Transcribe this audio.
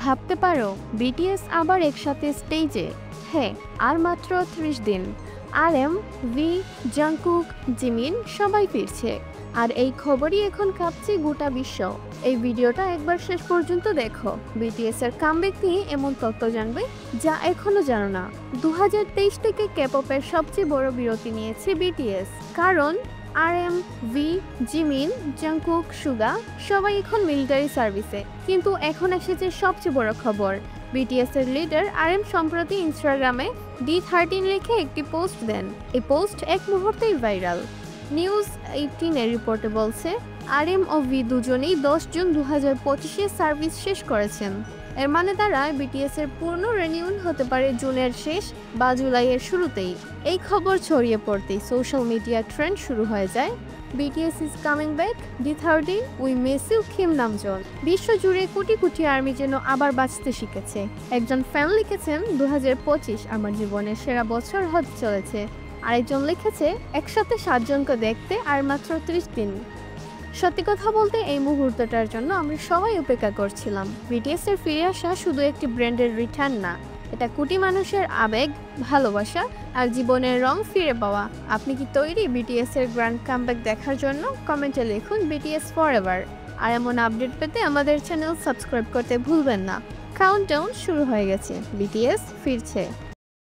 ভাবতে পারো বিটিএস আবার একসাথে স্টেজে। হ্যাঁ, আর মাত্র 30 দিন। RM, ভি, জাংকুক, জিমিন সবাই ফিরছে। আর এই খবরই এখন কাঁপছে গোটা বিশ্ব। এই ভিডিওটা একবার শেষ পর্যন্ত দেখো। বিটিএস এর কামব্যাক নিয়ে এমন তথ্য জানবে যা এখনো জানো না। 2023 থেকে কেপপের সবচেয়ে বড় বিরতি নিয়েছে বিটিএস, কারণ RM, ভি, জিমিন, জাংকুক, সুগা সবাই এখন মিলিটারি সার্ভিসে। কিন্তু এখন এসেছে সবচেয়ে বড় খবর। বিটিএস এর লিডার RM সম্প্রতি ইনস্টাগ্রামে D13 লিখে একটি পোস্ট দেন। এই পোস্ট এক মুহূর্তেই ভাইরাল। নিউজ 18 এর রিপোর্টে বলছে RM ও ভি দুজনেই 10 জুন 2025-এ সার্ভিস শেষ করেছেন। এর মানে দাঁড়ায় বিটিএস এর পূর্ণ রিনিউন হতে পারে জুনের শেষ বা জুলাইয়ের শুরুতেই। এই খবর ছড়িয়ে পড়তেই সোশ্যাল মিডিয়া ট্রেন্ড শুরু হয়ে যায়, BTS is coming back, D13, we miss you Kim Namjoon. বিশ্বজুড়ে কোটি কোটি আর্মি যেন আবার বাঁচতে শিখেছে। একজন ফ্যান লিখেছেন 2025 আমার জীবনের সেরা বছর হতে চলেছে। আরেকজন লিখেছে একসাথে 7 জনকে দেখতে আর মাত্র 30 দিন। সত্যি কথা বলতে এই মুহূর্তটার জন্য আমরা সবাই অপেক্ষা করছিলাম। বিটিএস এর ফিরে আসা শুধু একটি ব্র্যান্ডের রিটার্ন না, এটা কোটি মানুষের আবেগ, ভালোবাসা আর জীবনের রং ফিরে পাওয়া। আপনি কি তৈরি বিটিএস এর গ্র্যান্ড কামব্যাক দেখার জন্য? কমেন্টে লিখুন BTS ফরএভার। আর এমন আপডেট পেতে আমাদের চ্যানেল সাবস্ক্রাইব করতে ভুলবেন না। কাউন্টডাউন শুরু হয়ে গেছে, বিটিএস ফিরছে।